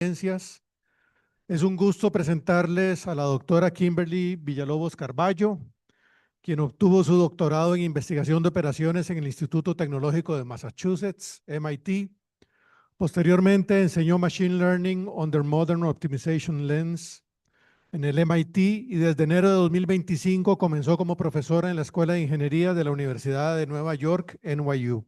Ciencias. Es un gusto presentarles a la doctora Kimberly Villalobos Carballo, quien obtuvo su doctorado en investigación de operaciones en el Instituto Tecnológico de Massachusetts, MIT. Posteriormente enseñó Machine Learning under Modern Optimization Lens en el MIT y desde enero de 2025 comenzó como profesora en la Escuela de Ingeniería de la Universidad de Nueva York, NYU.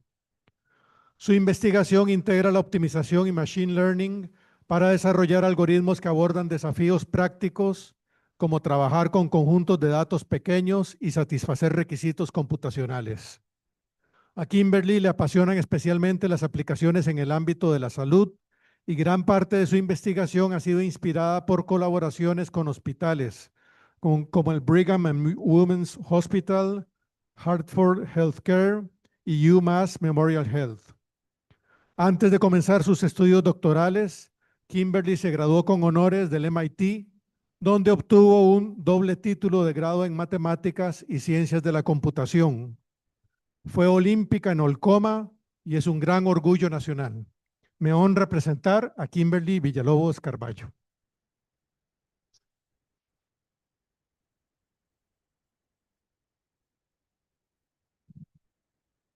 Su investigación integra la optimización y Machine Learning para desarrollar algoritmos que abordan desafíos prácticos como trabajar con conjuntos de datos pequeños y satisfacer requisitos computacionales. A Kimberly le apasionan especialmente las aplicaciones en el ámbito de la salud y gran parte de su investigación ha sido inspirada por colaboraciones con hospitales como el Brigham and Women's Hospital, Hartford Healthcare y UMass Memorial Health. Antes de comenzar sus estudios doctorales, Kimberly se graduó con honores del MIT, donde obtuvo un doble título de grado en Matemáticas y Ciencias de la Computación. Fue olímpica en Olcoma y es un gran orgullo nacional. Me honra presentar a Kimberly Villalobos Carballo.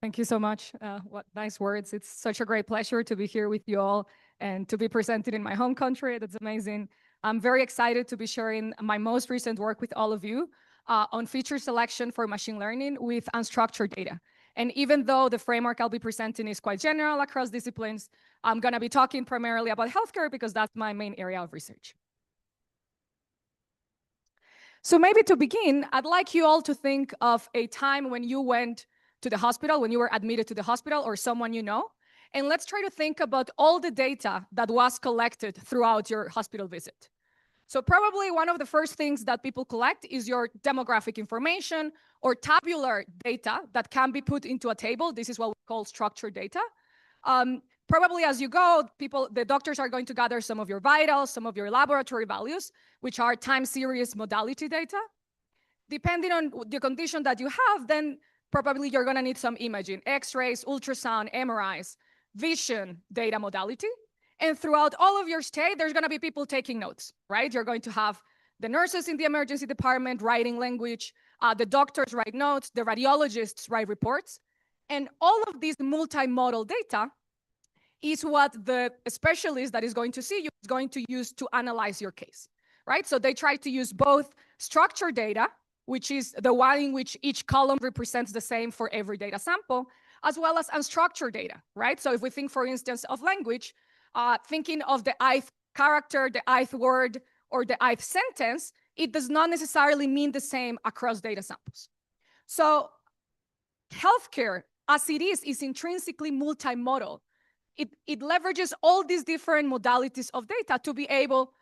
Thank you so much. What nice words. It's such a great pleasure to be here with you all and to be presented in my home country. That's amazing. I'm very excited to be sharing my most recent work with all of you on feature selection for machine learning with unstructured data. And even though the framework I'll be presenting is quite general across disciplines, I'm going to be talking primarily about healthcare because that's my main area of research. So maybe to begin, I'd like you all to think of a time when you went to the hospital, when you were admitted to the hospital or someone you know. And let's try to think about all the data that was collected throughout your hospital visit. So probably one of the first things that people collect is your demographic information or tabular data that can be put into a table. This is what we call structured data. Probably as you go, the doctors are going to gather some of your vitals, some of your laboratory values, which are time series modality data. Depending on the condition that you have, then probably you're going to need some imaging, X-rays, ultrasound, MRIs, vision data modality. And throughout all of your stay, there's going to be people taking notes, right? You're going to have the nurses in the emergency department writing language, the doctors write notes, the radiologists write reports. And all of these multimodal data is what the specialist that is going to see you is going to use to analyze your case, right? So they try to use both structured data, which is the one in which each column represents the same for every data sample, as well as unstructured data, right? So if we think, for instance, of language, thinking of the ith character, the ith word, or the ith sentence, it does not necessarily mean the same across data samples. So healthcare, as it is intrinsically multimodal. It leverages all these different modalities of data to be able,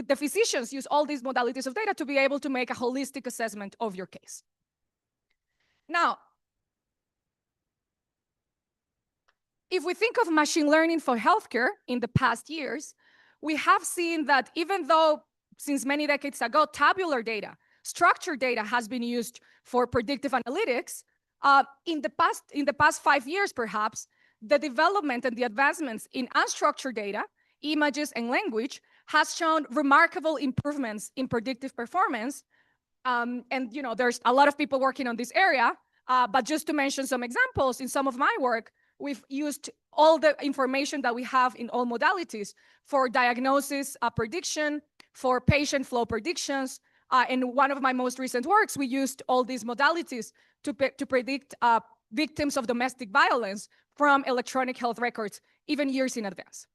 the physicians use all these modalities of data to be able to make a holistic assessment of your case. Now, if we think of machine learning for healthcare in the past years, we have seen that even though since many decades ago, tabular data, structured data has been used for predictive analytics, in the past 5 years, perhaps, the development and the advancements in unstructured data, images, and language has shown remarkable improvements in predictive performance. And there's a lot of people working on this area, but just to mention some examples, in some of my work, we've used all the information that we have in all modalities for diagnosis prediction, for patient flow predictions. In one of my most recent works, we used all these modalities to predict victims of domestic violence from electronic health records, even years in advance.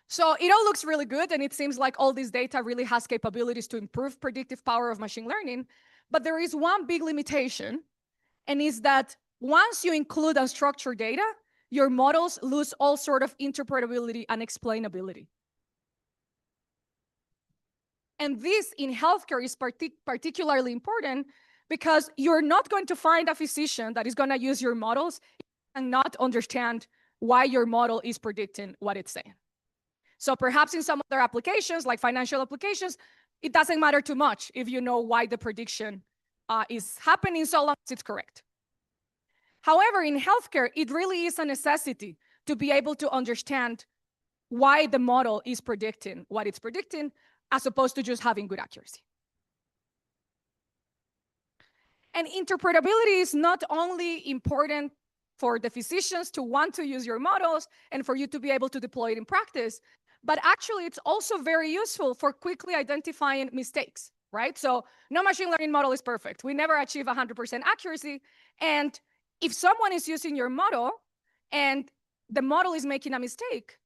So it all looks really good, and it seems like all this data really has capabilities to improve predictive power of machine learning. But there is one big limitation, and is that once you include unstructured data, your models lose all sort of interpretability and explainability. And this in healthcare is particularly important because you're not going to find a physician that is going to use your models and not understand why your model is predicting what it's saying. So perhaps in some other applications, like financial applications, it doesn't matter too much if you know why the prediction is happening so long as it's correct. However, in healthcare, it really is a necessity to be able to understand why the model is predicting what it's predicting, as opposed to just having good accuracy. And interpretability is not only important for the physicians to want to use your models and for you to be able to deploy it in practice, but actually it's also very useful for quickly identifying mistakes, right? So no machine learning model is perfect. We never achieve 100% accuracy. And if someone is using your model and the model is making a mistake,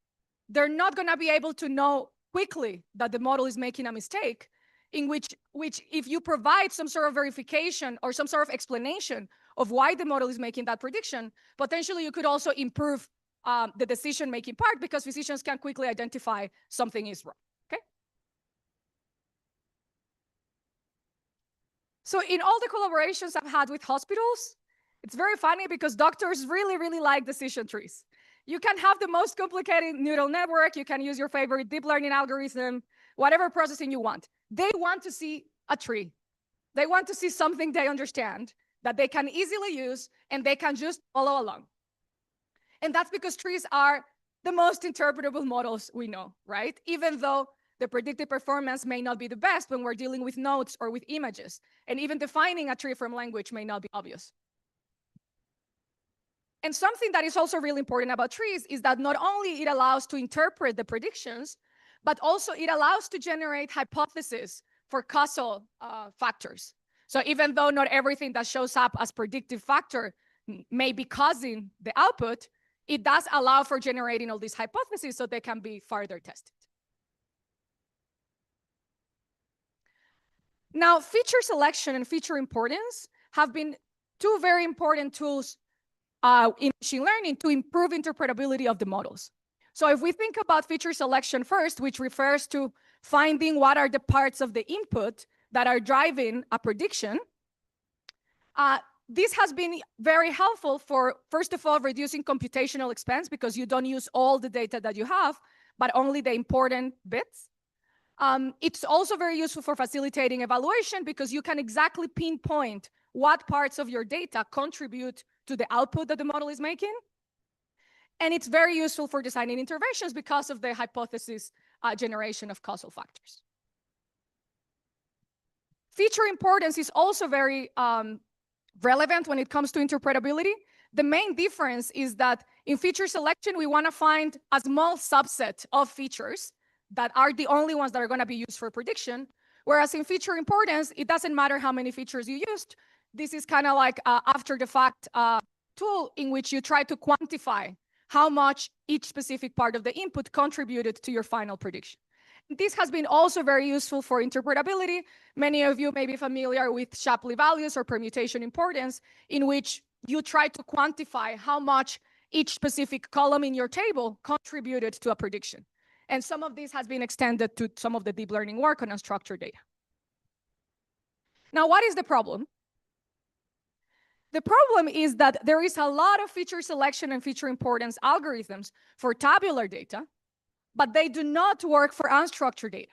they're not going to be able to know quickly that the model is making a mistake, in which if you provide some sort of verification or some sort of explanation of why the model is making that prediction, potentially you could also improve the decision-making part, because physicians can quickly identify something is wrong, okay? So in all the collaborations I've had with hospitals, it's very funny because doctors really, really like decision trees. You can have the most complicated neural network, you can use your favorite deep learning algorithm, whatever processing you want. They want to see a tree. They want to see something they understand, that they can easily use, and they can just follow along. And that's because trees are the most interpretable models we know, right? Even though the predicted performance may not be the best when we're dealing with nodes or with images. And even defining a tree from language may not be obvious. And something that is also really important about trees is that not only it allows to interpret the predictions, but also it allows to generate hypotheses for causal factors. So even though not everything that shows up as predictive factor may be causing the output, it does allow for generating all these hypotheses so they can be further tested. Now, feature selection and feature importance have been two very important tools in machine learning to improve interpretability of the models. So if we think about feature selection first, which refers to finding what are the parts of the input that are driving a prediction, this has been very helpful for, first of all, reducing computational expense, because you don't use all the data that you have, but only the important bits. It's also very useful for facilitating evaluation, because you can exactly pinpoint what parts of your data contribute to the output that the model is making. And it's very useful for designing interventions because of the hypothesis generation of causal factors. Feature importance is also very relevant when it comes to interpretability. The main difference is that in feature selection, we want to find a small subset of features that are the only ones that are going to be used for prediction. Whereas in feature importance, it doesn't matter how many features you used. This is kind of like after the fact tool in which you try to quantify how much each specific part of the input contributed to your final prediction. This has been also very useful for interpretability. Many of you may be familiar with Shapley values or permutation importance, in which you try to quantify how much each specific column in your table contributed to a prediction. And some of this has been extended to some of the deep learning work on unstructured data. Now, what is the problem? The problem is that there is a lot of feature selection and feature importance algorithms for tabular data, but they do not work for unstructured data.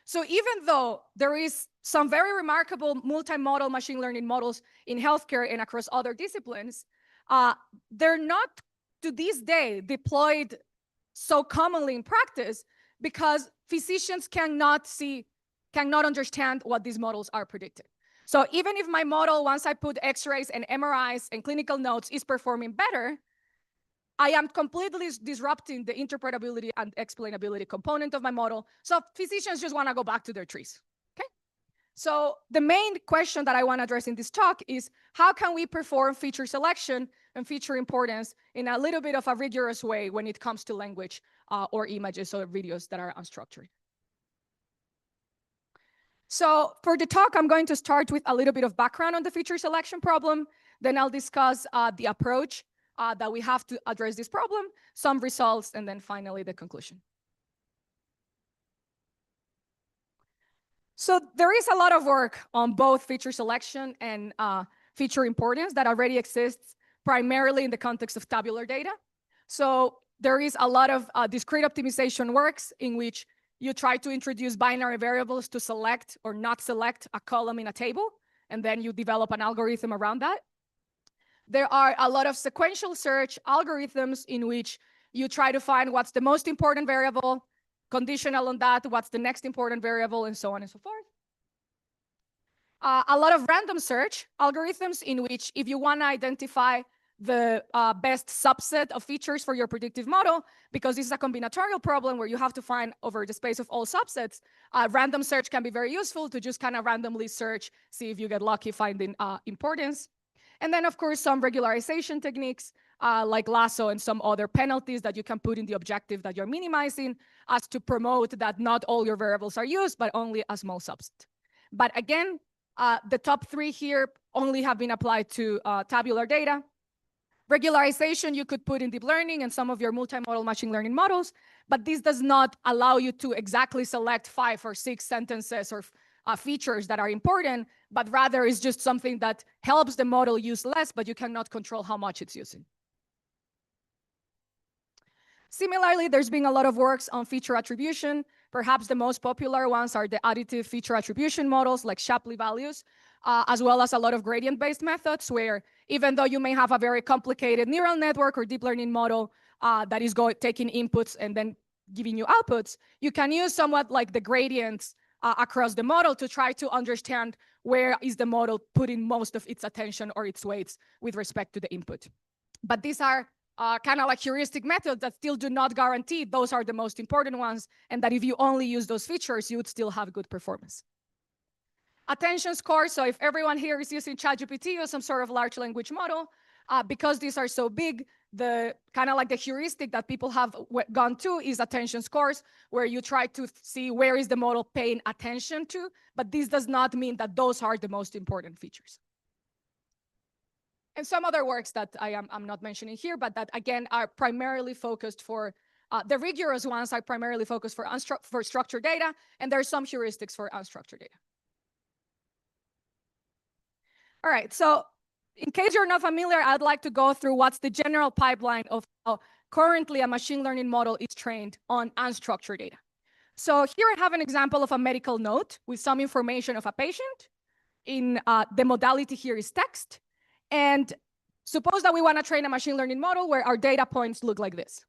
So even though there is some very remarkable multimodal machine learning models in healthcare and across other disciplines, they're not, to this day, deployed so commonly in practice because physicians cannot understand what these models are predicting. So even if my model, once I put X-rays and MRIs and clinical notes, is performing better, I am completely disrupting the interpretability and explainability component of my model. So physicians just want to go back to their trees, okay? So the main question that I want to address in this talk is, how can we perform feature selection and feature importance in a little bit of a rigorous way when it comes to language or images or videos that are unstructured? So for the talk, I'm going to start with a little bit of background on the feature selection problem. Then I'll discuss the approach that we have to address this problem, some results, and then finally the conclusion. So there is a lot of work on both feature selection and feature importance that already exists primarily in the context of tabular data. So there is a lot of discrete optimization works in which you try to introduce binary variables to select or not select a column in a table, and then you develop an algorithm around that. There are a lot of sequential search algorithms in which You try to find what's the most important variable, conditional on that, what's the next important variable, and so on and so forth. A lot of random search algorithms in which if you want to identify the best subset of features for your predictive model, because this is a combinatorial problem where you have to find over the space of all subsets, random search can be very useful to just kind of randomly search, see if you get lucky finding importance. And then, of course, some regularization techniques like lasso and some other penalties that you can put in the objective that you're minimizing as to promote that not all your variables are used, but only a small subset. But again, the top three here only have been applied to tabular data. Regularization you could put in deep learning and some of your multimodal machine learning models, but this does not allow you to exactly select 5 or 6 sentences or features that are important, but rather is just something that helps the model use less, but you cannot control how much it's using. Similarly, there's been a lot of works on feature attribution. Perhaps the most popular ones are the additive feature attribution models like Shapley values, as well as a lot of gradient-based methods where even though you may have a very complicated neural network or deep learning model that is taking inputs and then giving you outputs, you can use somewhat like the gradients across the model to try to understand where is the model putting most of its attention or its weights with respect to the input. But these are kind of like heuristic methods that still do not guarantee those are the most important ones, and that if you only use those features, you would still have good performance. Attention score, so if everyone here is using ChatGPT or some sort of large language model, because these are so big, the kind of like the heuristic that people have gone to is attention scores, where you try to see where is the model paying attention to, but this does not mean that those are the most important features. And some other works that I'm not mentioning here, but that again are primarily focused for, the rigorous ones are primarily focused for structured data, and there are some heuristics for unstructured data. All right, so in case you're not familiar, I'd like to go through what's the general pipeline of how currently a machine learning model is trained on unstructured data. So here I have an example of a medical note with some information of a patient. The modality here is text. And suppose that we want to train a machine learning model where our data points look like this.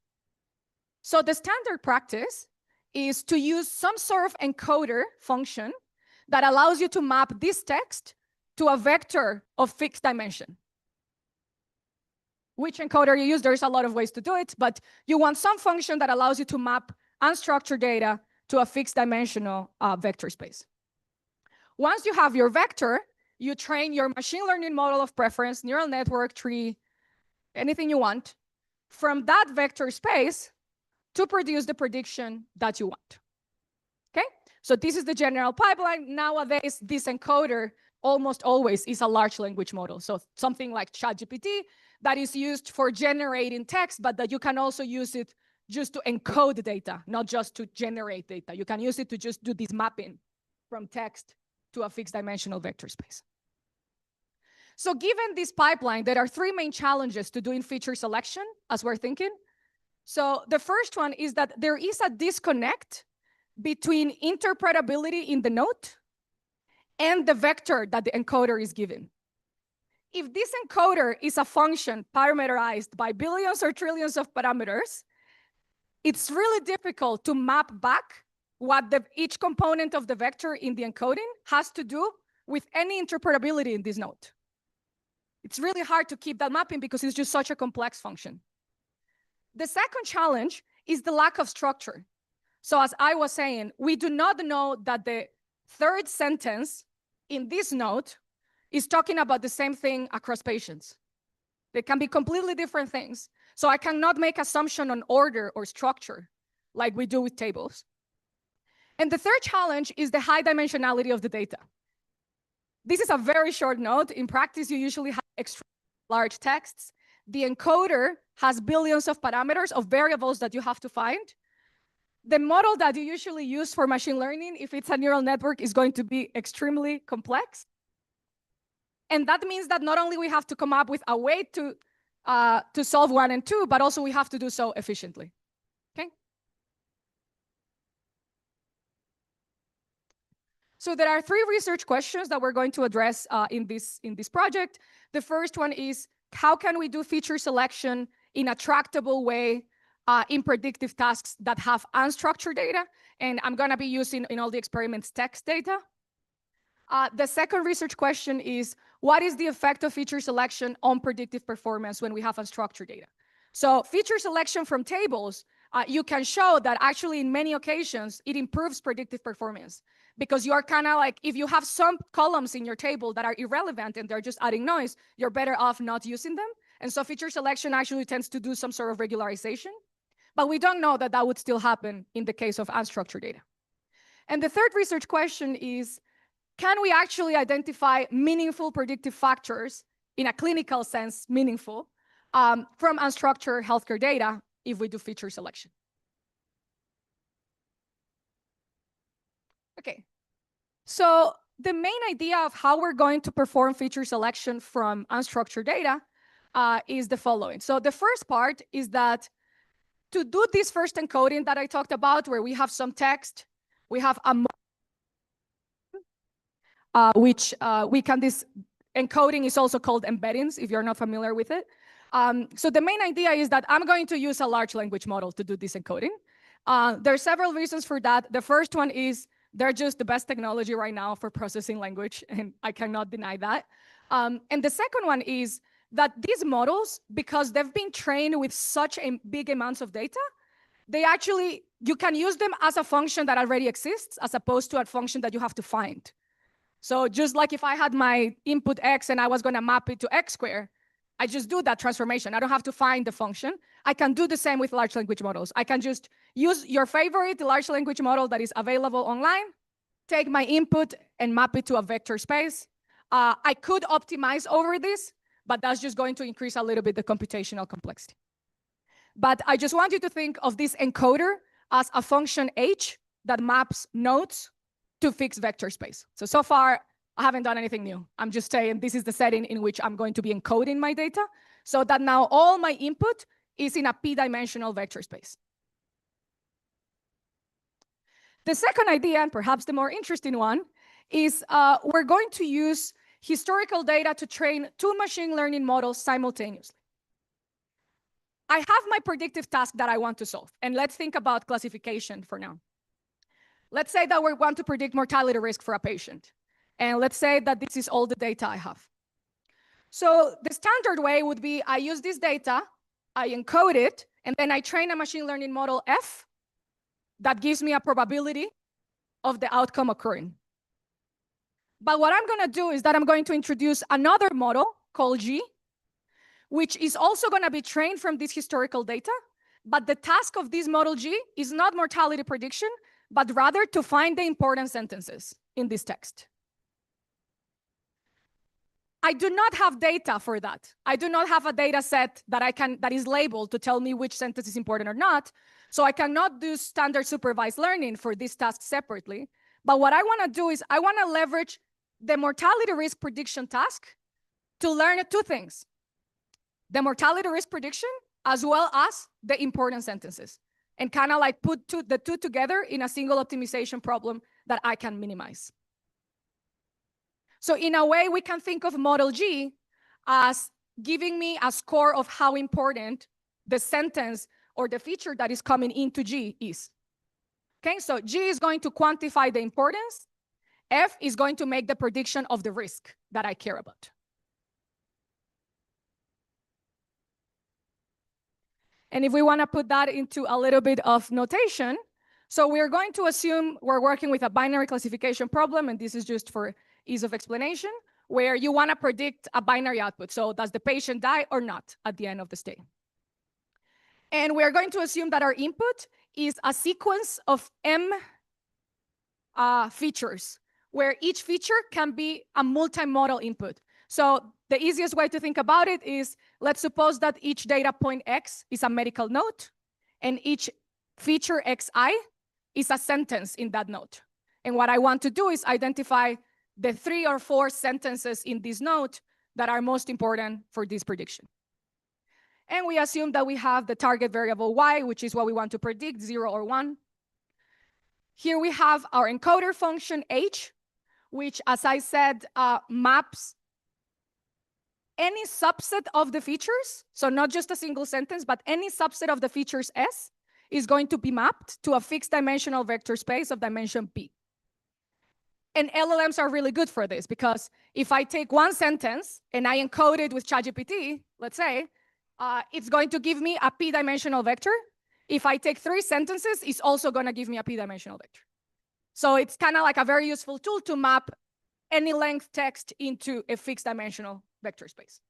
So the standard practice is to use some sort of encoder function that allows you to map this text to a vector of fixed dimension. Which encoder you use, there's a lot of ways to do it, but you want some function that allows you to map unstructured data to a fixed dimensional vector space. Once you have your vector, you train your machine learning model of preference, neural network, tree, anything you want, from that vector space to produce the prediction that you want. Okay? So this is the general pipeline. Nowadays, this encoder almost always is a large language model. So something like ChatGPT that is used for generating text, but that you can also use it just to encode data, not just to generate data. You can use it to just do this mapping from text to a fixed dimensional vector space. So given this pipeline, there are 3 main challenges to doing feature selection, as we're thinking. So the first one is that there is a disconnect between interpretability in the note and the vector that the encoder is given. If this encoder is a function parameterized by billions or trillions of parameters, it's really difficult to map back what each component of the vector in the encoding has to do with any interpretability in this note. It's really hard to keep that mapping because it's just such a complex function. The second challenge is the lack of structure. So as I was saying, we do not know that the third sentence in this note is talking about the same thing across patients. They can be completely different things. So I cannot make assumption on order or structure like we do with tables. And the third challenge is the high dimensionality of the data. This is a very short note. In practice, you usually have extremely large texts. The encoder has billions of parameters of variables that you have to find. The model that you usually use for machine learning, if it's a neural network, is going to be extremely complex. And that means that not only we have to come up with a way to solve 1 and 2, but also we have to do so efficiently. Okay? So there are 3 research questions that we're going to address in this project. The first one is, how can we do feature selection in a tractable way in predictive tasks that have unstructured data. And I'm going to be using in all the experiments text data. The second research question is, what is the effect of feature selection on predictive performance when we have unstructured data? So feature selection from tables, you can show that actually in many occasions, it improves predictive performance, because you are kind of like, if you have some columns in your table that are irrelevant and they're just adding noise, you're better off not using them. And so feature selection actually tends to do some sort of regularization. But we don't know that that would still happen in the case of unstructured data. And the third research question is, can we actually identify meaningful predictive factors, in a clinical sense, meaningful, from unstructured healthcare data if we do feature selection? Okay, so the main idea of how we're going to perform feature selection from unstructured data is the following. So the first part is that to do this first encoding that I talked about, where we have some text, we have a this encoding is also called embeddings, if you're not familiar with it. So the main idea is that I'm going to use a large language model to do this encoding. There are several reasons for that. The first one is they're just the best technology right now for processing language, and I cannot deny that. And the second one is that these models, because they've been trained with such big amounts of data, you can use them as a function that already exists, as opposed to a function that you have to find. So just like if I had my input x and I was going to map it to x squared, I just do that transformation. I don't have to find the function. I can do the same with large language models. I can just use your favorite large language model that is available online, take my input and map it to a vector space. I could optimize over this, but that's just going to increase a little bit the computational complexity. But I just want you to think of this encoder as a function h that maps nodes to fixed vector space. So far, I haven't done anything new. I'm just saying this is the setting in which I'm going to be encoding my data, so that now all my input is in a p-dimensional vector space. The second idea, and perhaps the more interesting one, is we're going to use historical data to train two machine learning models simultaneously. I have my predictive task that I want to solve, and let's think about classification for now. Let's say that we want to predict mortality risk for a patient. And let's say that this is all the data I have. So the standard way would be I use this data, I encode it, and then I train a machine learning model F that gives me a probability of the outcome occurring. But what I'm going to do is that I'm going to introduce another model called G, which is also going to be trained from this historical data. But the task of this model G is not mortality prediction, but rather to find the important sentences in this text. I do not have data for that. I do not have a data set that is labeled to tell me which sentence is important or not. So I cannot do standard supervised learning for this task separately. But what I want to do is I want to leverage the mortality risk prediction task to learn two things: the mortality risk prediction as well as the important sentences, and kind of like put the two together in a single optimization problem that I can minimize. So in a way, we can think of model G as giving me a score of how important the sentence or the feature that is coming into G is. Okay, so G is going to quantify the importance. F is going to make the prediction of the risk that I care about. And if we want to put that into a little bit of notation, so we're going to assume we're working with a binary classification problem, and this is just for ease of explanation, where you want to predict a binary output. So does the patient die or not at the end of the stay? And we're going to assume that our input is a sequence of M features, where each feature can be a multimodal input. So the easiest way to think about it is, let's suppose that each data point X is a medical note, and each feature Xi is a sentence in that note. And what I want to do is identify the 3 or 4 sentences in this note that are most important for this prediction. And we assume that we have the target variable Y, which is what we want to predict, 0 or 1. Here we have our encoder function H, which, as I said, maps any subset of the features, so not just a single sentence, but any subset of the features S is going to be mapped to a fixed dimensional vector space of dimension P. And LLMs are really good for this, because if I take one sentence and I encode it with ChatGPT, let's say, it's going to give me a p-dimensional vector. If I take 3 sentences, it's also going to give me a p-dimensional vector. So it's kind of like a very useful tool to map any length text into a fixed dimensional vector space.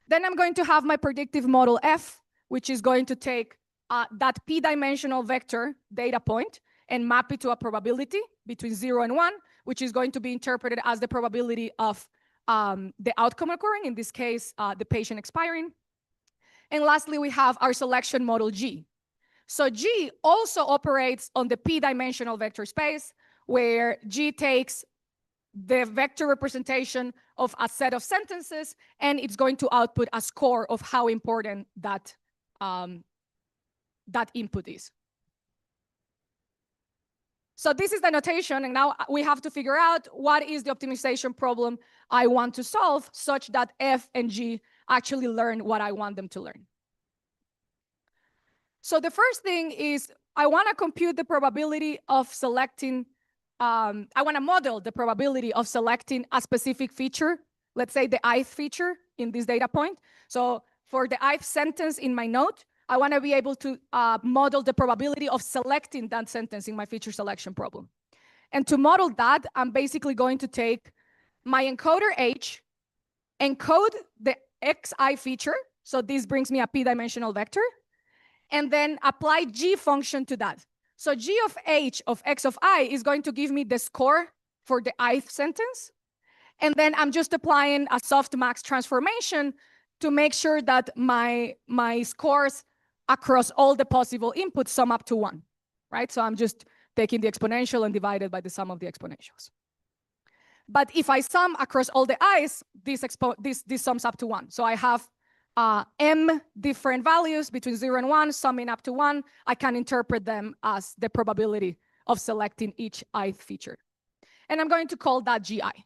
Then I'm going to have my predictive model F, which is going to take that p-dimensional vector data point and map it to a probability between 0 and 1, which is going to be interpreted as the probability of the outcome occurring, in this case, the patient expiring. And lastly, we have our selection model G. So G also operates on the p-dimensional vector space, where G takes the vector representation of a set of sentences, and it's going to output a score of how important that, that input is. So this is the notation, and now we have to figure out what is the optimization problem I want to solve such that F and G actually learn what I want them to learn. So the first thing is I want to compute the probability of selecting, I want to model the probability of selecting a specific feature, let's say the ith feature in this data point. So for the ith sentence in my note, I want to be able to model the probability of selecting that sentence in my feature selection problem. And to model that, I'm basically going to take my encoder H, encode the xi feature, so this brings me a p-dimensional vector, and then apply G function to that. So G of H of x of I is going to give me the score for the ith sentence. And then I'm just applying a softmax transformation to make sure that my scores across all the possible inputs sum up to 1, right? So I'm just taking the exponential and divided by the sum of the exponentials. But if I sum across all the i's, this sums up to 1. So I have m different values between 0 and 1, summing up to 1. I can interpret them as the probability of selecting each ith feature. And I'm going to call that GI.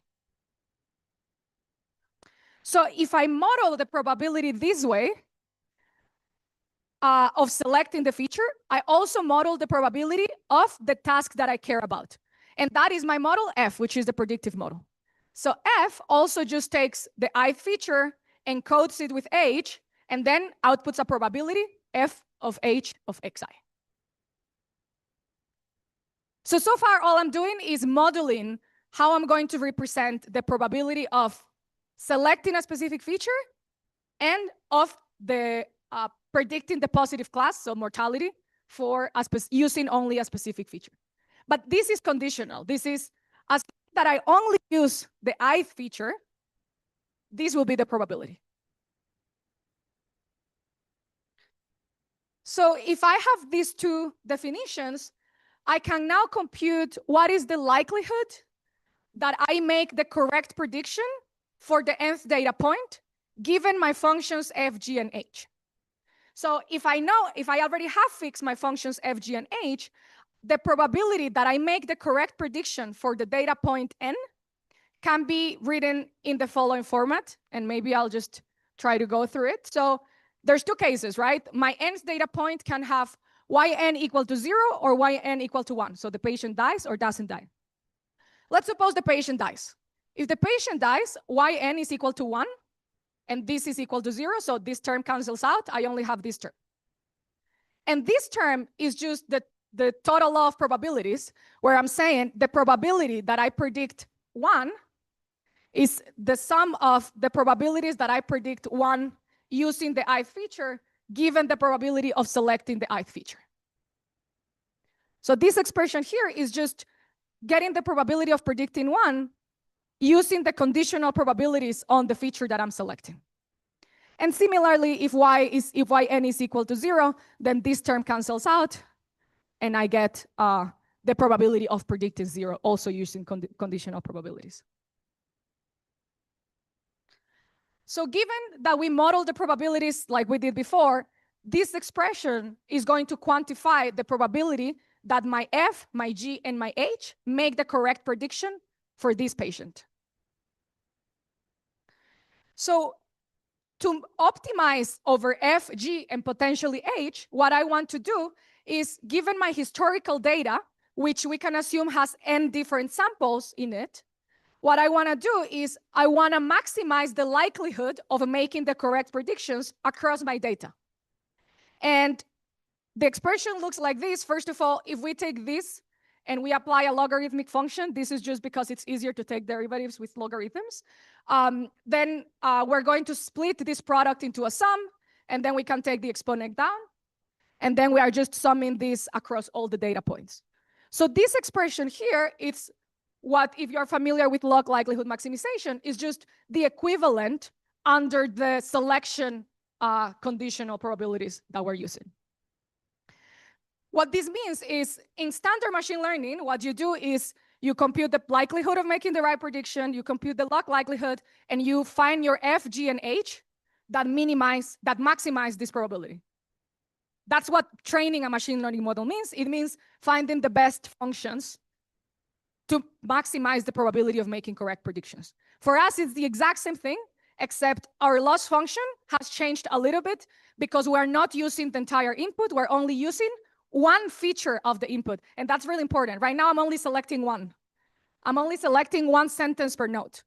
So if I model the probability this way of selecting the feature, I also model the probability of the task that I care about. And that is my model F, which is the predictive model. So F also just takes the ith feature, encodes it with H, and then outputs a probability, F of H of xi. So far, all I'm doing is modeling how I'm going to represent the probability of selecting a specific feature and of the predicting the positive class, so mortality, for using only a specific feature. But this is conditional. This is as that I only use the ith feature, this will be the probability. So if I have these two definitions, I can now compute what is the likelihood that I make the correct prediction for the nth data point, given my functions f, g, and h. So if I already have fixed my functions f, g, and h, the probability that I make the correct prediction for the data point n can be written in the following format, and maybe I'll just try to go through it. So there's two cases, right? My nth data point can have yn equal to 0 or yn equal to 1. So the patient dies or doesn't die. Let's suppose the patient dies. If the patient dies, yn is equal to 1, and this is equal to 0, so this term cancels out. I only have this term. And this term is just the total law of probabilities, where I'm saying the probability that I predict 1 is the sum of the probabilities that I predict 1 using the ith feature, given the probability of selecting the ith feature. So this expression here is just getting the probability of predicting 1 using the conditional probabilities on the feature that I'm selecting. And similarly, if yn is equal to 0, then this term cancels out, and I get the probability of predicting 0, also using conditional probabilities. So given that we model the probabilities like we did before, this expression is going to quantify the probability that my f, my g, and my h make the correct prediction for this patient. So to optimize over F, G, and potentially H, what I want to do is, given my historical data, which we can assume has n different samples in it, what I want to do is I want to maximize the likelihood of making the correct predictions across my data. And the expression looks like this. First of all, if we take this and we apply a logarithmic function, this is just because it's easier to take derivatives with logarithms, then we're going to split this product into a sum, and then we can take the exponent down, and then we are just summing this across all the data points. So this expression here, it's what, if you're familiar with log likelihood maximization, is just the equivalent under the selection conditional probabilities that we're using. What this means is, in standard machine learning, what you do is you compute the likelihood of making the right prediction, you compute the log likelihood, and you find your F, G, and H that maximize this probability. That's what training a machine learning model means. It means finding the best functions to maximize the probability of making correct predictions. For us, it's the exact same thing, except our loss function has changed a little bit because we're not using the entire input. We're only using one feature of the input, and that's really important. Right now, I'm only selecting one. I'm only selecting one sentence per node.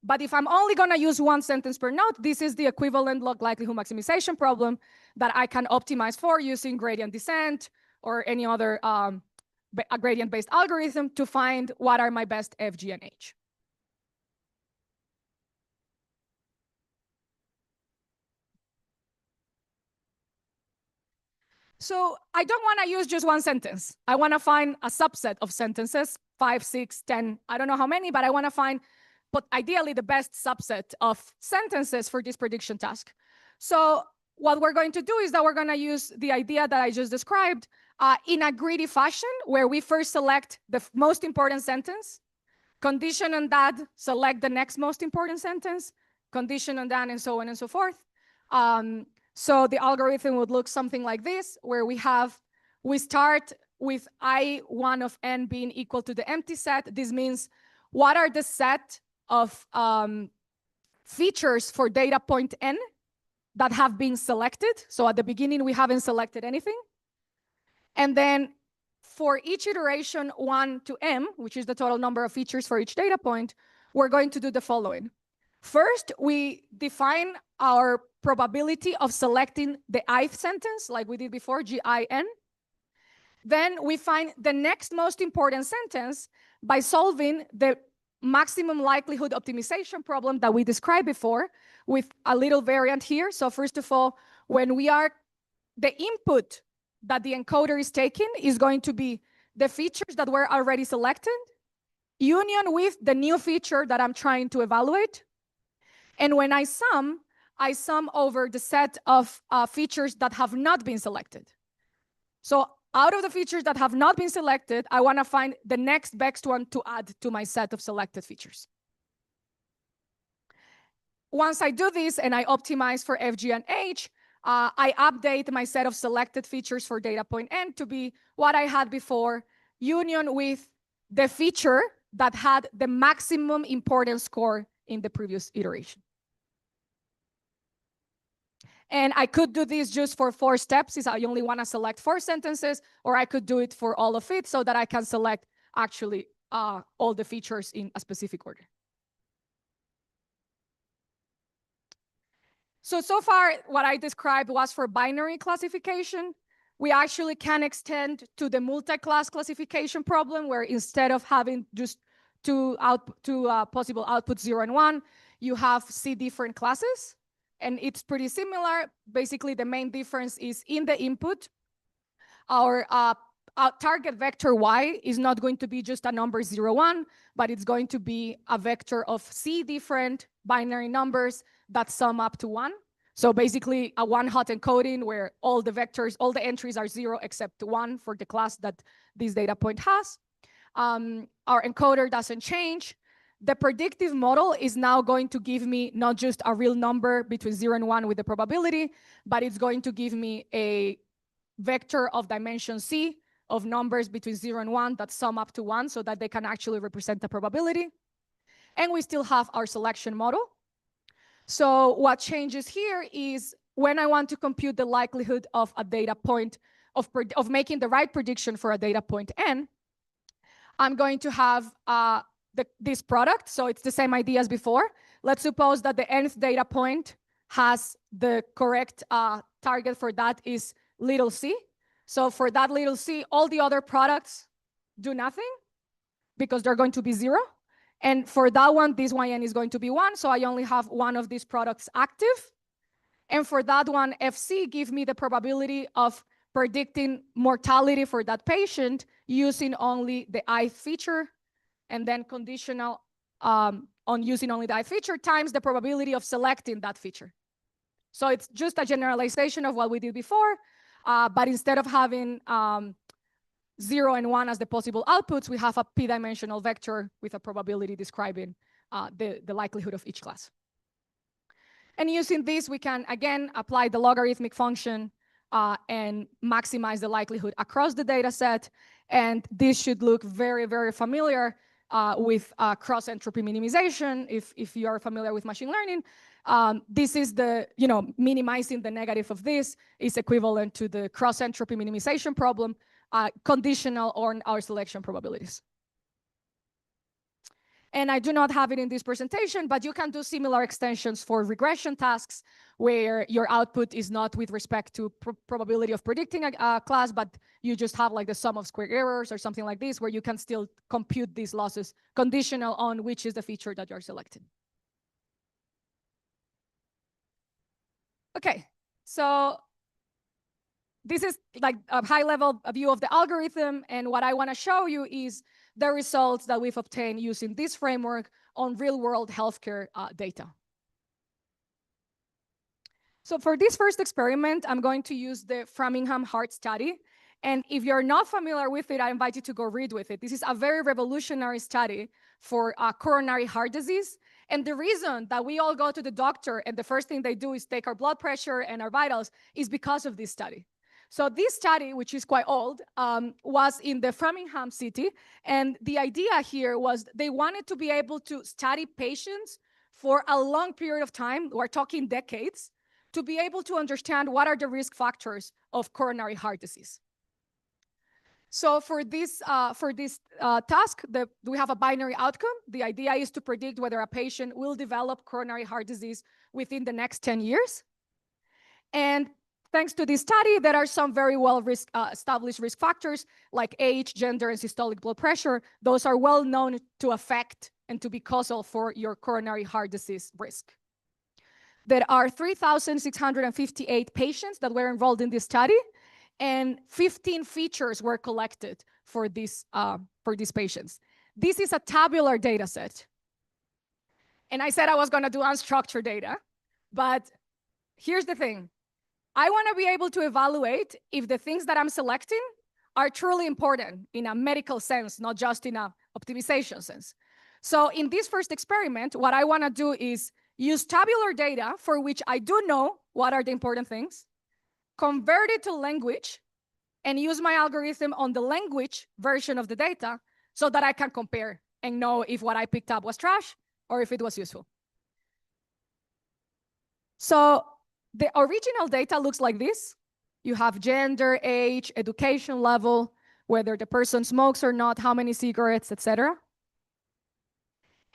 But if I'm only going to use one sentence per node, this is the equivalent log likelihood maximization problem that I can optimize for using gradient descent or any other a gradient-based algorithm to find what are my best F, G, and H. So I don't want to use just one sentence. I want to find a subset of sentences, 5, 6, 10, I don't know how many, but I want to find, but ideally, the best subset of sentences for this prediction task. So what we're going to do is that we're going to use the idea that I just described in a greedy fashion, where we first select the most important sentence, condition on that, select the next most important sentence, condition on that, and so on and so forth. So the algorithm would look something like this, where we start with I1 of n being equal to the empty set. This means what are the set of features for data point n that have been selected. So at the beginning, we haven't selected anything. And then for each iteration 1 to m, which is the total number of features for each data point, we're going to do the following. First, we define our probability of selecting the ith sentence, like we did before, GIN. Then we find the next most important sentence by solving the maximum likelihood optimization problem that we described before, with a little variant here. So first of all, the input that the encoder is taking is going to be the features that were already selected, union with the new feature that I'm trying to evaluate. And when I sum over the set of features that have not been selected. So out of the features that have not been selected, I want to find the next best one to add to my set of selected features. Once I do this and I optimize for F, G, and H, I update my set of selected features for data point n to be what I had before, union with the feature that had the maximum importance score in the previous iteration. And I could do this just for 4 steps, if I only want to select 4 sentences, or I could do it for all of it so that I can select actually all the features in a specific order. So far, what I described was for binary classification. We actually can extend to the multi-class classification problem, where instead of having just two possible outputs 0 and 1, you have C different classes. And it's pretty similar. Basically, the main difference is in the input. Our target vector y is not going to be just a number 0, 1, but it's going to be a vector of C different binary numbers that sum up to 1. So basically, a one-hot encoding where all the vectors, all the entries are 0 except 1 for the class that this data point has. Our encoder doesn't change. The predictive model is now going to give me not just a real number between 0 and 1 with the probability, but it's going to give me a vector of dimension C of numbers between 0 and 1 that sum up to 1 so that they can actually represent the probability. And we still have our selection model. So what changes here is when I want to compute the likelihood of a data point, of making the right prediction for a data point n, I'm going to have this product. So it's the same idea as before. Let's suppose that the nth data point has the correct target for that is little c. So for that little c, all the other products do nothing because they're going to be 0. And for that one, this yn is going to be 1. So I only have one of these products active. And for that one, fc give me the probability of predicting mortality for that patient using only the ith feature, and then conditional on using only the ith feature times the probability of selecting that feature. So it's just a generalization of what we did before, but instead of having 0 and 1 as the possible outputs, we have a p-dimensional vector with a probability describing the likelihood of each class. And using this, we can, again, apply the logarithmic function and maximize the likelihood across the data set. And this should look very, very familiar with cross-entropy minimization. If you are familiar with machine learning, this is the, minimizing the negative of this is equivalent to the cross-entropy minimization problem, conditional on our selection probabilities. And I do not have it in this presentation, but you can do similar extensions for regression tasks where your output is not with respect to probability of predicting a class, but you just have like the sum of square errors or something like this, where you can still compute these losses conditional on which is the feature that you're selecting. Okay, so this is like a high-level view of the algorithm, and what I want to show you is the results that we've obtained using this framework on real-world healthcare data. So for this first experiment, I'm going to use the Framingham Heart Study. And if you're not familiar with it, I invite you to go read with it. This is a very revolutionary study for coronary heart disease. And the reason that we all go to the doctor and the first thing they do is take our blood pressure and our vitals is because of this study. So this study, which is quite old, was in the Framingham city. And the idea here was they wanted to be able to study patients for a long period of time, we're talking decades, to be able to understand what are the risk factors of coronary heart disease. So for this task, we have a binary outcome. The idea is to predict whether a patient will develop coronary heart disease within the next 10 years. And thanks to this study, there are some very well established risk factors like age, gender, and systolic blood pressure. Those are well known to affect and to be causal for your coronary heart disease risk. There are 3,658 patients that were enrolled in this study, and 15 features were collected for these patients. This is a tabular data set. And I said I was going to do unstructured data, but here's the thing. I want to be able to evaluate if the things that I'm selecting are truly important in a medical sense, not just in an optimization sense. So in this first experiment, what I want to do is use tabular data for which I do know what are the important things, convert it to language, and use my algorithm on the language version of the data so that I can compare and know if what I picked up was trash or if it was useful. So the original data looks like this. You have gender, age, education level, whether the person smokes or not, how many cigarettes, etc.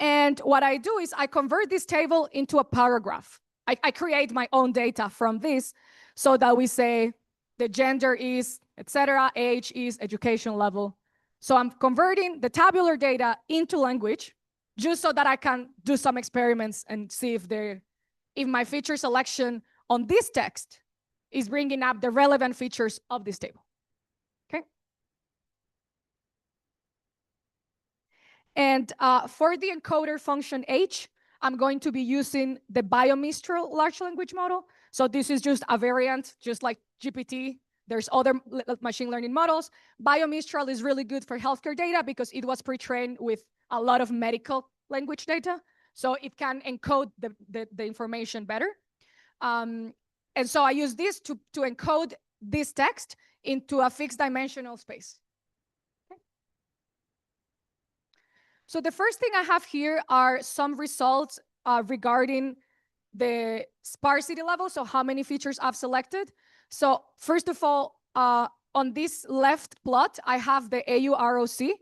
And what I do is I convert this table into a paragraph. I create my own data from this so that we say the gender is, etc., age is, education level. So I'm converting the tabular data into language just so that I can do some experiments and see if my feature selection on this text is bringing up the relevant features of this table. Okay. And for the encoder function H, I'm going to be using the BioMistral large language model. So this is just a variant, just like GPT. There's other machine learning models. BioMistral is really good for healthcare data because it was pre-trained with a lot of medical language data. So it can encode the information better. And so I use this to encode this text into a fixed dimensional space. Okay. So the first thing I have here are some results regarding the sparsity level, so how many features I've selected. So first of all, on this left plot, I have the AUROC.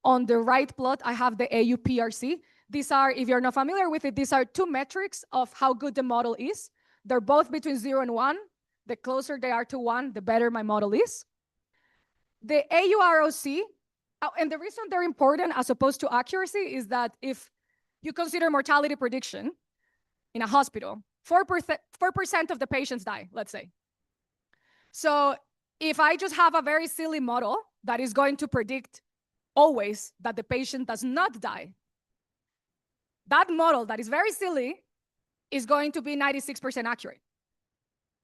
On the right plot, I have the AUPRC. These are, if you're not familiar with it, these are two metrics of how good the model is. They're both between 0 and 1. The closer they are to 1, the better my model is. The AUROC, and the reason they're important as opposed to accuracy is that if you consider mortality prediction in a hospital, 4% of the patients die, let's say. So if I just have a very silly model that is going to predict always that the patient does not die, that model that is very silly is going to be 96% accurate.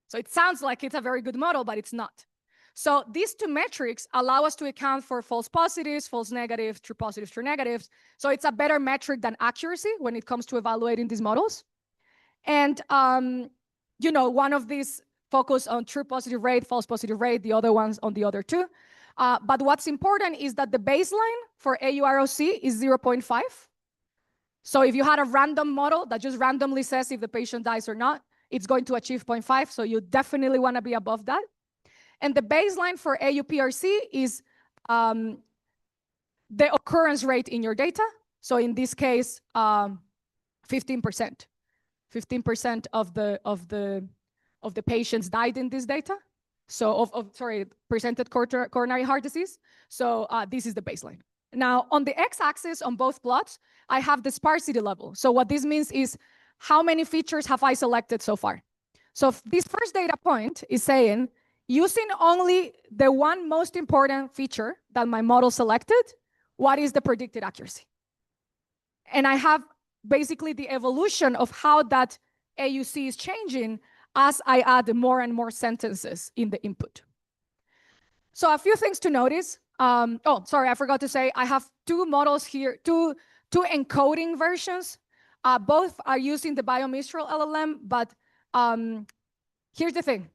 So it sounds like it's a very good model, but it's not. So these two metrics allow us to account for false positives, false negatives, true positives, true negatives. So it's a better metric than accuracy when it comes to evaluating these models. And one of these focus on true positive rate, false positive rate, the other ones on the other two. But what's important is that the baseline for AUROC is 0.5. So if you had a random model that just randomly says if the patient dies or not, it's going to achieve 0.5. So you definitely want to be above that. And the baseline for AUPRC is the occurrence rate in your data. So in this case, 15%. 15% of the patients died in this data. So presented coronary heart disease. So this is the baseline. Now on the x-axis on both plots, I have the sparsity level. So what this means is how many features have I selected so far? So this first data point is saying, using only the one most important feature that my model selected, what is the predicted accuracy? And I have basically the evolution of how that AUC is changing as I add more and more sentences in the input. So a few things to notice. I forgot to say, I have two models here, two encoding versions. Both are using the BioMistral LLM, but here's the thing.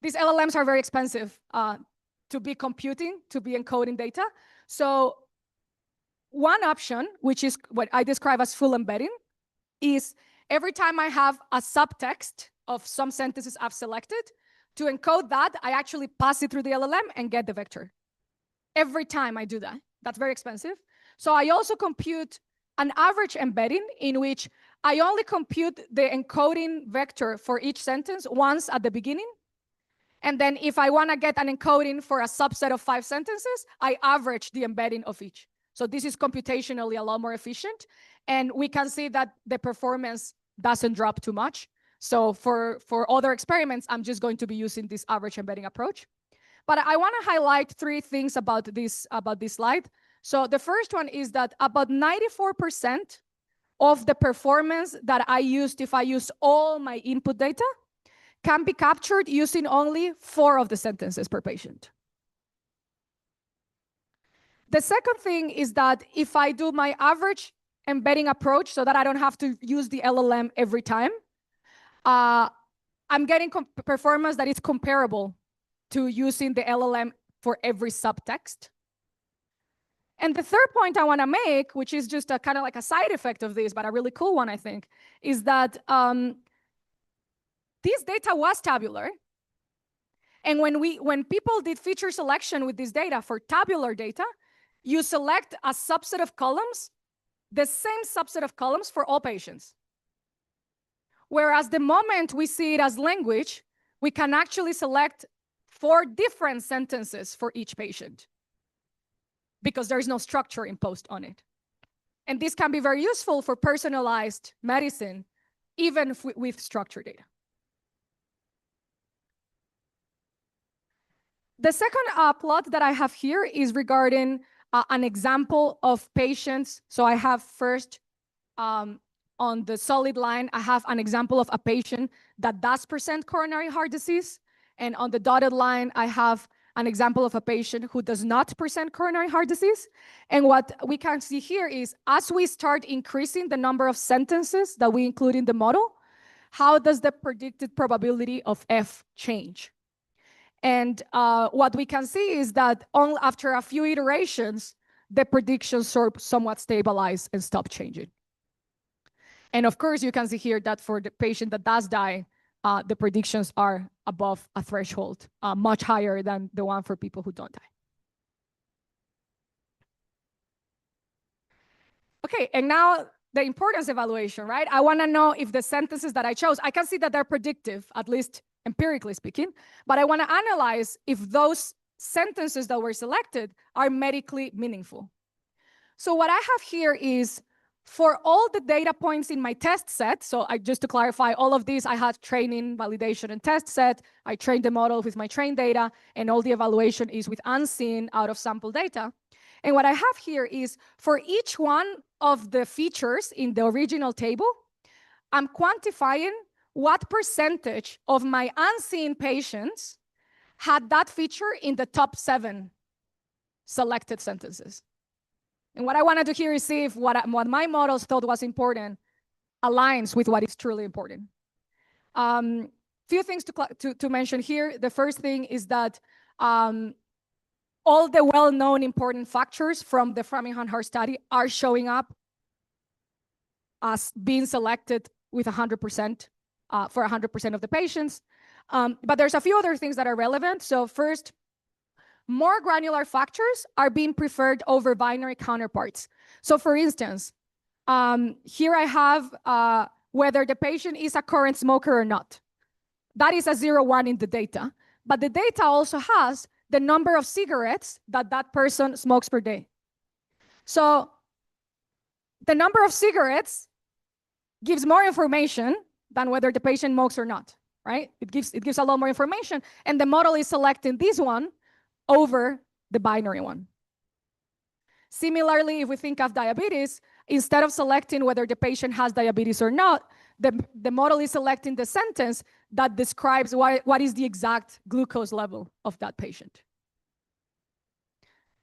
These LLMs are very expensive to be computing, to be encoding data. So one option, which is what I describe as full embedding, is every time I have a subtext of some sentences I've selected, to encode that, I actually pass it through the LLM and get the vector. Every time I do that. That's very expensive. So I also compute an average embedding in which I only compute the encoding vector for each sentence once at the beginning. And then if I want to get an encoding for a subset of 5 sentences, I average the embedding of each. So this is computationally a lot more efficient. And we can see that the performance doesn't drop too much. So for other experiments, I'm just going to be using this average embedding approach. But I want to highlight 3 things about this slide. So the first one is that about 94% of the performance that I used, if I use all my input data, can be captured using only 4 of the sentences per patient. The second thing is that if I do my average embedding approach so that I don't have to use the LLM every time, I'm getting performance that is comparable to using the LLM for every subtext. And the third point I want to make, which is just a kind of like a side effect of this, but a really cool one, I think, is that this data was tabular. And when people did feature selection with this data for tabular data, you select a subset of columns, the same subset of columns for all patients. Whereas the moment we see it as language, we can actually select 4 different sentences for each patient because there is no structure imposed on it. And this can be very useful for personalized medicine, even with structured data. The second plot that I have here is regarding an example of patients. So I have first, on the solid line, I have an example of a patient that does present coronary heart disease. And on the dotted line, I have an example of a patient who does not present coronary heart disease. And what we can see here is as we start increasing the number of sentences that we include in the model, how does the predicted probability of F change? And what we can see is that after a few iterations, the predictions somewhat stabilize and stop changing. And of course, you can see here that for the patient that does die, the predictions are above a threshold, much higher than the one for people who don't die. Okay, and now the importance evaluation, right? I want to know if the sentences that I chose, I can see that they're predictive, at least empirically speaking, but I want to analyze if those sentences that were selected are medically meaningful. So what I have here is for all the data points in my test set, so just to clarify, all of these, I had training, validation, and test set. I trained the model with my trained data, and all the evaluation is with unseen out of sample data. And what I have here is for each one of the features in the original table, I'm quantifying what percentage of my unseen patients had that feature in the top 7 selected sentences. And what I wanted to hear is see if what my models thought was important aligns with what is truly important. Few things to mention here. The first thing is that all the well-known important factors from the Framingham Heart Study are showing up as being selected with 100% for 100% of the patients. But there's a few other things that are relevant. So first, more granular factors are being preferred over binary counterparts. So for instance, here I have whether the patient is a current smoker or not. That is a 0-1 in the data. But the data also has the number of cigarettes that that person smokes per day. So the number of cigarettes gives more information than whether the patient smokes or not, right? It gives a lot more information. And the model is selecting this one over the binary one. Similarly, if we think of diabetes, instead of selecting whether the patient has diabetes or not, the model is selecting the sentence that describes what is the exact glucose level of that patient.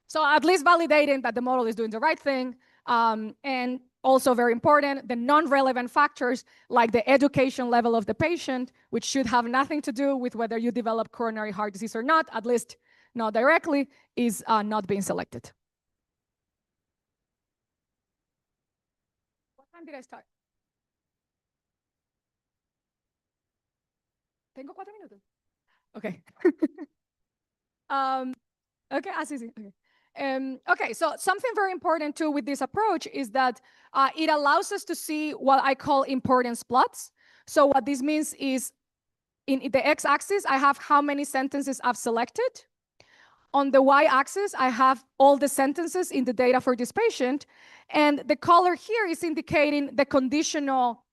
So at least validating that the model is doing the right thing. And also very important, the non-relevant factors like the education level of the patient, which should have nothing to do with whether you develop coronary heart disease or not, at least not directly, is not being selected. What time did I start? Tengo 4 minutos. Okay. Okay, así sí. Okay. Okay, so something very important too with this approach is that it allows us to see what I call importance plots. So what this means is in the x-axis, I have how many sentences I've selected. On the y-axis, I have all the sentences in the data for this patient. And the color here is indicating the conditional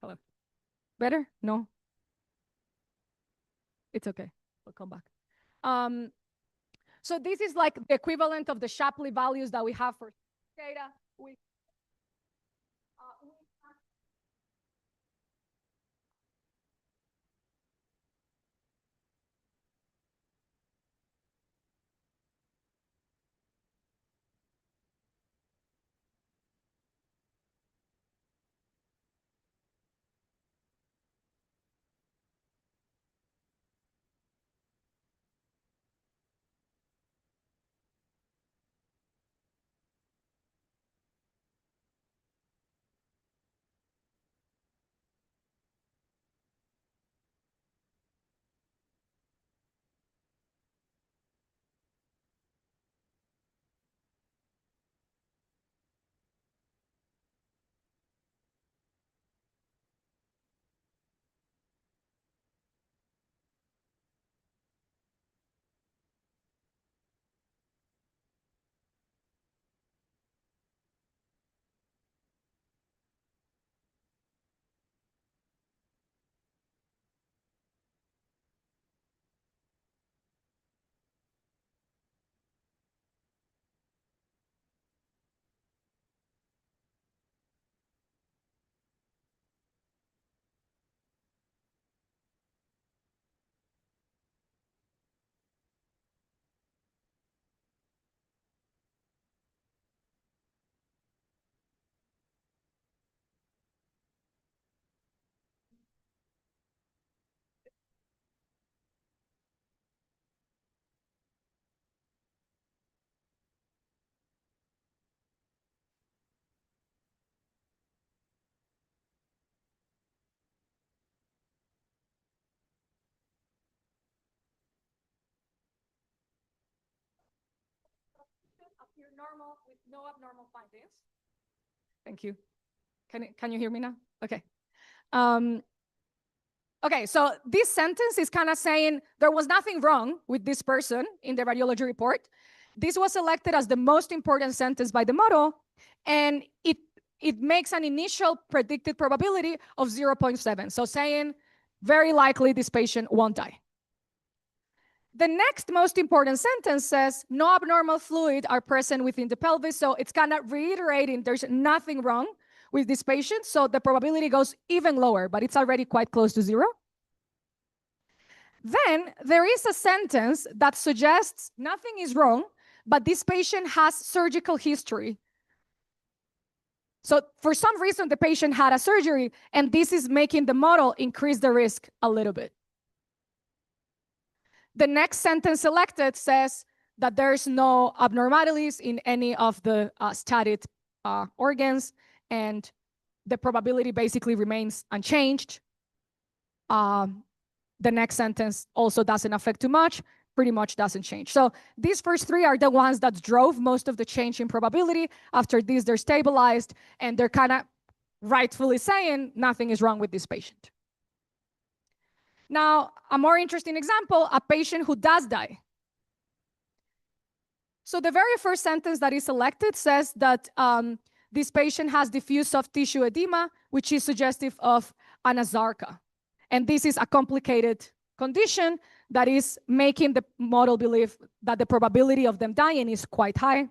Hello. Better? No? It's okay. We'll come back. So this is like the equivalent of the Shapley values that we have for data. appear normal with no abnormal findings. Thank you. Can you hear me now? Okay. Okay, so this sentence is kind of saying there was nothing wrong with this person in the radiology report. This was selected as the most important sentence by the model, and it makes an initial predicted probability of 0.7. So saying very likely this patient won't die. The next most important sentence says no abnormal fluid are present within the pelvis. So it's kind of reiterating there's nothing wrong with this patient. So the probability goes even lower, but it's already quite close to 0. Then there is a sentence that suggests nothing is wrong, but this patient has surgical history. So for some reason, the patient had a surgery, and this is making the model increase the risk a little bit. The next sentence selected says that there's no abnormalities in any of the studied organs, and the probability basically remains unchanged. The next sentence also doesn't affect too much, pretty much doesn't change. So these first three are the ones that drove most of the change in probability. After this, they're stabilized, and they're kind of rightfully saying nothing is wrong with this patient. Now, a more interesting example, a patient who does die. So the very first sentence that is selected says that this patient has diffuse soft tissue edema, which is suggestive of anasarca. And this is a complicated condition that is making the model believe that the probability of them dying is quite high.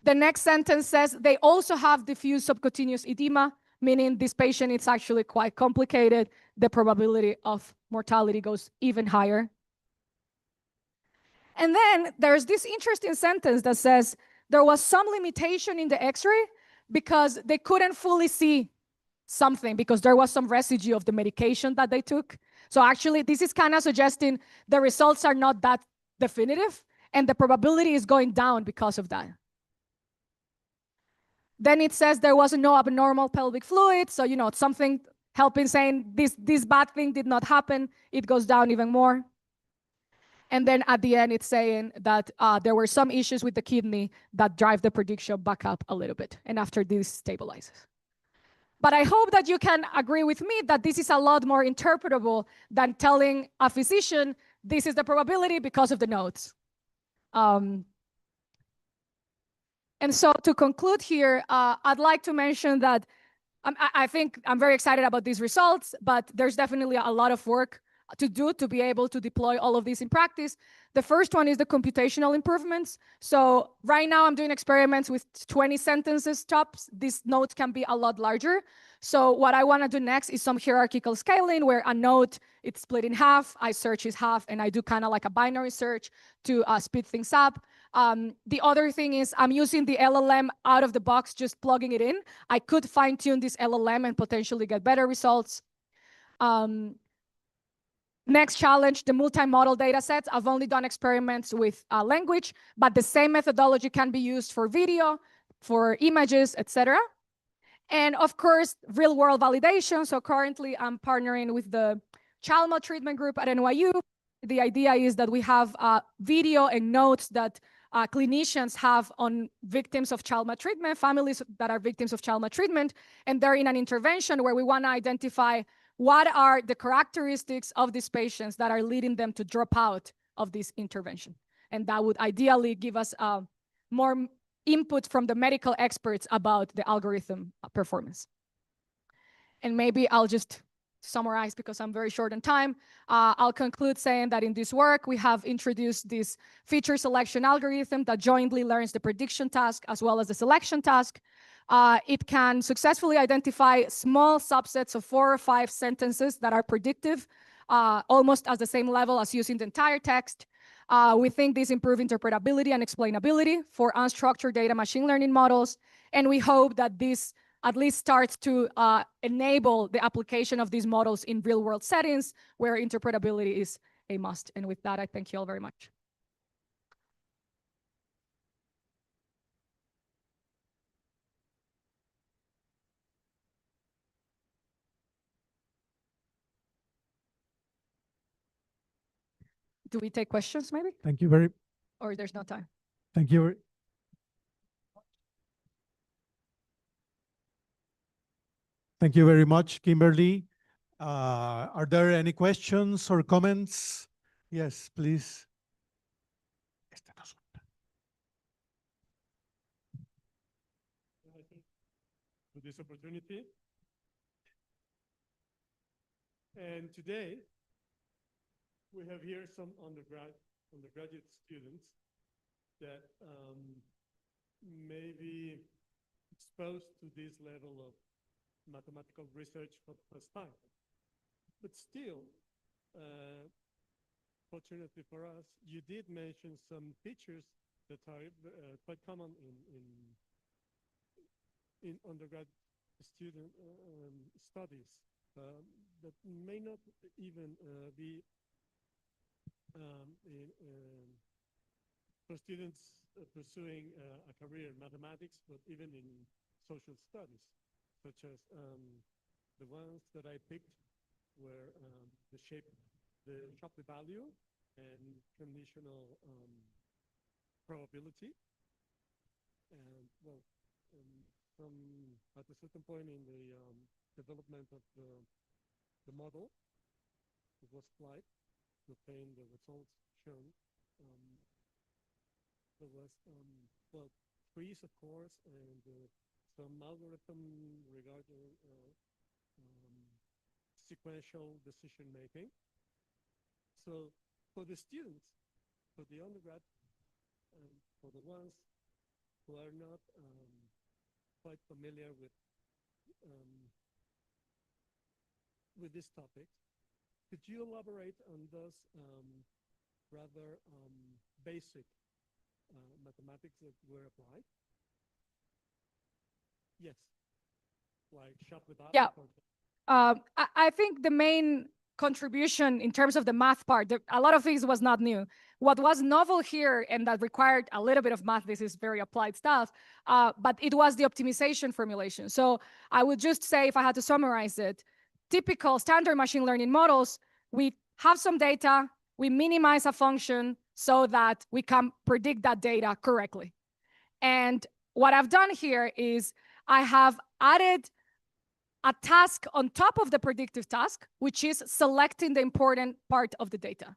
The next sentence says they also have diffuse subcutaneous edema, meaning this patient is actually quite complicated. The probability of mortality goes even higher. And then there's this interesting sentence that says there was some limitation in the X-ray because they couldn't fully see something because there was some residue of the medication that they took. So actually, this is kind of suggesting the results are not that definitive, and the probability is going down because of that. Then it says there was no abnormal pelvic fluid. So, it's something helping saying this bad thing did not happen. It goes down even more. And then at the end, it's saying that there were some issues with the kidney that drive the prediction back up a little bit. And after this stabilizes. But I hope that you can agree with me that this is a lot more interpretable than telling a physician, this is the probability because of the notes. And so to conclude here, I'd like to mention that I think I'm very excited about these results, but there's definitely a lot of work to do to be able to deploy all of these in practice. The first one is the computational improvements. So right now I'm doing experiments with 20 sentences tops. These notes can be a lot larger. So what I want to do next is some hierarchical scaling where a note, it's split in half, I search is half, and I do kind of like a binary search to speed things up. The other thing is I'm using the LLM out of the box, just plugging it in. I could fine tune this LLM and potentially get better results. Next challenge, the multimodal data sets. I've only done experiments with language, but the same methodology can be used for video, for images, etc. And of course, real world validation. So currently I'm partnering with the child maltreatment group at NYU. The idea is that we have video and notes that clinicians have on victims of child maltreatment, families that are victims of child maltreatment, and they're in an intervention where we want to identify what are the characteristics of these patients that are leading them to drop out of this intervention. And that would ideally give us more input from the medical experts about the algorithm performance. And maybe I'll just summarize because I'm very short on time. I'll conclude saying that in this work, we have introduced this feature selection algorithm that jointly learns the prediction task as well as the selection task. It can successfully identify small subsets of 4 or 5 sentences that are predictive, almost at the same level as using the entire text. We think these improve interpretability and explainability for unstructured data machine learning models. And we hope that this at least starts to enable the application of these models in real world settings where interpretability is a must. And with that, I thank you all very much. Do we take questions maybe? Thank you very Or there's no time? Thank you. Thank you very much, Kimberly. Are there any questions or comments? Yes, please. For this opportunity. And today, we have here some undergraduate students that may be exposed to this level of mathematical research for the first time. But still, fortunately for us, you did mention some features that are quite common in undergrad student studies that may not even be for students pursuing a career in mathematics, but even in social studies, such as the ones that I picked were the Shapley value and conditional probability. And well, at a certain point in the development of the model, it was applied to obtain the results shown. There was well, trees, of course, and some algorithm regarding sequential decision making. So for the students, for the undergrad, for the ones who are not quite familiar with this topic, could you elaborate on those rather basic mathematics that were applied? Yes, like Shapley value. Yeah. I think the main contribution in terms of the math part, a lot of things was not new. What was novel here and that required a little bit of math, this is very applied stuff, but it was the optimization formulation. So I would just say, if I had to summarize it, typical standard machine learning models, we have some data, we minimize a function so that we can predict that data correctly. And what I've done here is I have added a task on top of the predictive task, which is selecting the important part of the data.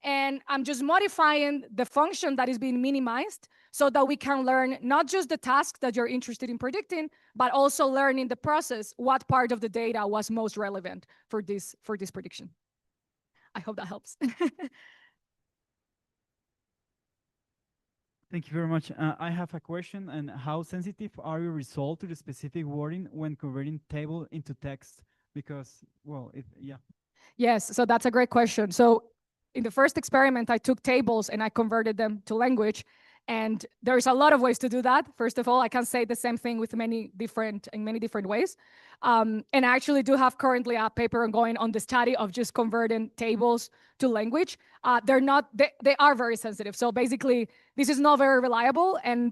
And I'm just modifying the function that is being minimized so that we can learn not just the task that you're interested in predicting, but also learn in the process what part of the data was most relevant for this prediction. I hope that helps. Thank you very much. I have a question. And how sensitive are your results to the specific wording when converting table into text? Because, well, yeah. Yes, so that's a great question. So in the first experiment, I took tables and I converted them to language. And there's a lot of ways to do that. First of all, I can say the same thing with many different ways. And I actually do have currently a paper ongoing on the study of just converting tables to language. They are very sensitive. So basically, this is not very reliable, and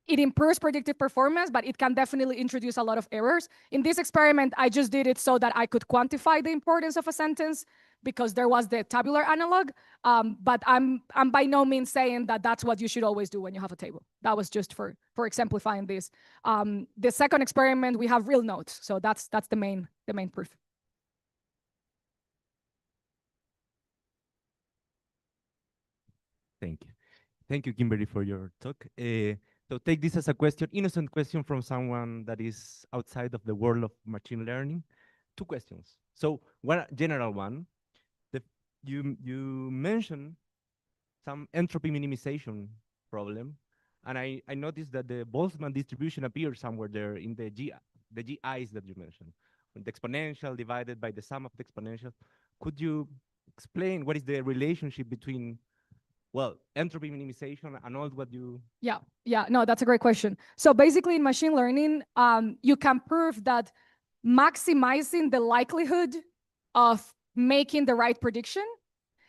it improves predictive performance, but it can definitely introduce a lot of errors. In this experiment, I just did it so that I could quantify the importance of a sentence because there was the tabular analog. But I'm by no means saying that that's what you should always do when you have a table. That was just for exemplifying this. The second experiment, we have real notes. So that's the main proof. Thank you. Thank you, Kimberly, for your talk. So take this as a question, innocent question from someone that is outside of the world of machine learning. Two questions. So one general one, you mentioned some entropy minimization problem, and I noticed that the Boltzmann distribution appears somewhere there in the GIs that you mentioned, the exponential divided by the sum of the exponential. Could you explain what is the relationship between, well, entropy minimization and all what you... Yeah, no, that's a great question. So basically in machine learning, you can prove that maximizing the likelihood of making the right prediction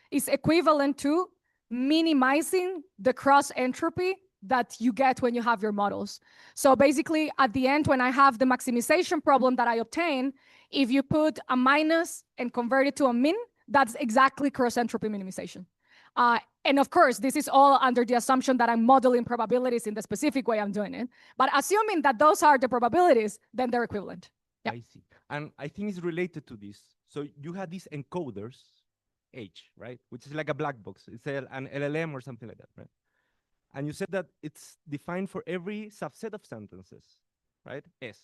is equivalent to minimizing the cross entropy that you get when you have your models. So basically at the end, when I have the maximization problem that I obtain, if you put a minus and convert it to a min, that's exactly cross entropy minimization. And of course, this is all under the assumption that I'm modeling probabilities in the specific way I'm doing it. But assuming that those are the probabilities, then they're equivalent. Yeah. I see. And I think it's related to this. So you had these encoders, H, right? Which is like a black box. It's an LLM or something like that, right? And you said that it's defined for every subset of sentences, right? S.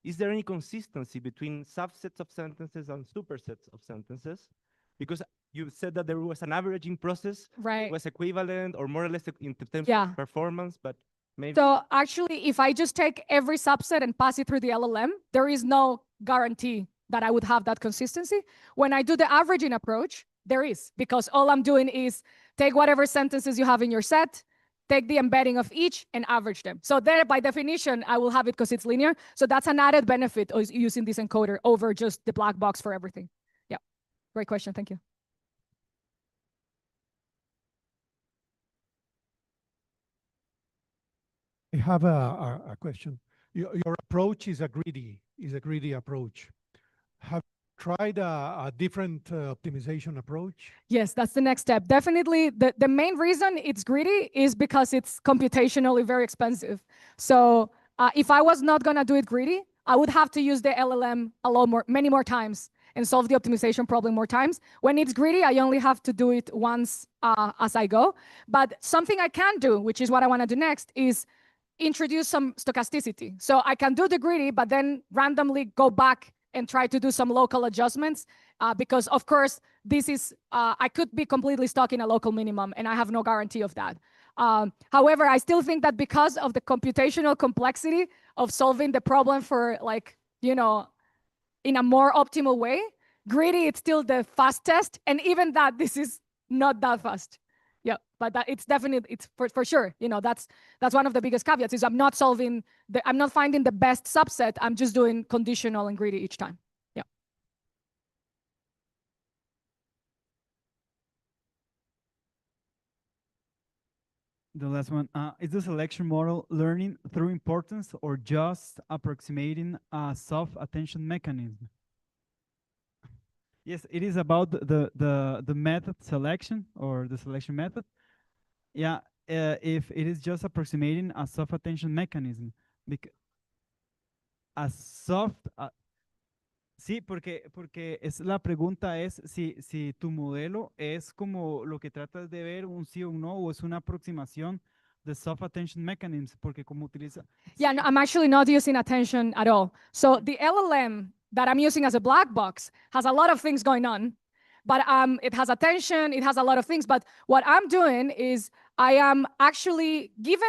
Is there any consistency between subsets of sentences and supersets of sentences? Because you said that there was an averaging process, Right. was equivalent or more or less in terms Yeah. of performance, but maybe. So actually, if I just take every subset and pass it through the LLM, there is no guarantee that I would have that consistency. When I do the averaging approach, there is, because all I'm doing is take whatever sentences you have in your set, take the embedding of each and average them. So there, by definition, I will have it because it's linear. So that's an added benefit of using this encoder over just the black box for everything. Yeah, great question, thank you. I have a question. Your approach is a greedy approach. Have you tried a different optimization approach? Yes, that's the next step. Definitely, the main reason it's greedy is because it's computationally very expensive. So if I was not gonna do it greedy, I would have to use the LLM many more times and solve the optimization problem more times. When it's greedy, I only have to do it once as I go. But something I can do, which is what I wanna do next, is introduce some stochasticity. So I can do the greedy, but then randomly go back and try to do some local adjustments because of course, this is, I could be completely stuck in a local minimum and I have no guarantee of that. However, I still think that because of the computational complexity of solving the problem for in a more optimal way, greedy, it's still the fastest. And even that, this is not that fast. Yeah, but it's definitely, it's for sure, that's one of the biggest caveats is I'm not finding the best subset. I'm just doing conditional and greedy each time. Yeah. The last one, is the selection model learning through importance or just approximating a soft attention mechanism? Yes, it is about the method selection or the selection method. Yeah, if it is just approximating a soft attention mechanism. A soft, sí, porque es la pregunta es si tu modelo es como lo que tratas de ver, un sí o un no, o es una aproximación de soft attention mechanisms, porque como utiliza. Yeah, no, I'm actually not using attention at all. So the LLM that I'm using as a black box has a lot of things going on, but it has attention, it has a lot of things. But what I'm doing is I am actually given,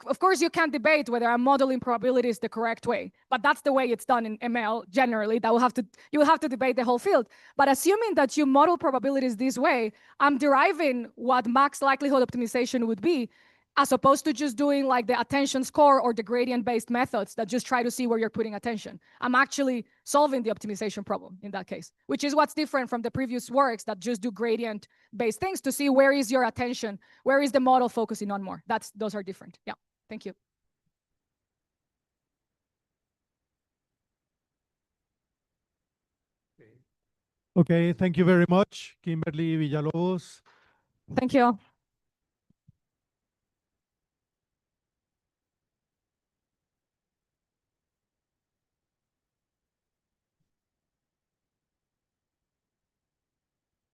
of course, you can debate whether I'm modeling probabilities the correct way, but that's the way it's done in ML generally. You will have to debate the whole field. But assuming that you model probabilities this way, I'm deriving what max likelihood optimization would be, as opposed to just doing like the attention score or the gradient-based methods that just try to see where you're putting attention. I'm actually solving the optimization problem in that case, which is what's different from the previous works that just do gradient-based things to see where is your attention, where is the model focusing on more. Those are different. Yeah, thank you. Okay, thank you very much, Kimberly Villalobos. Thank you all.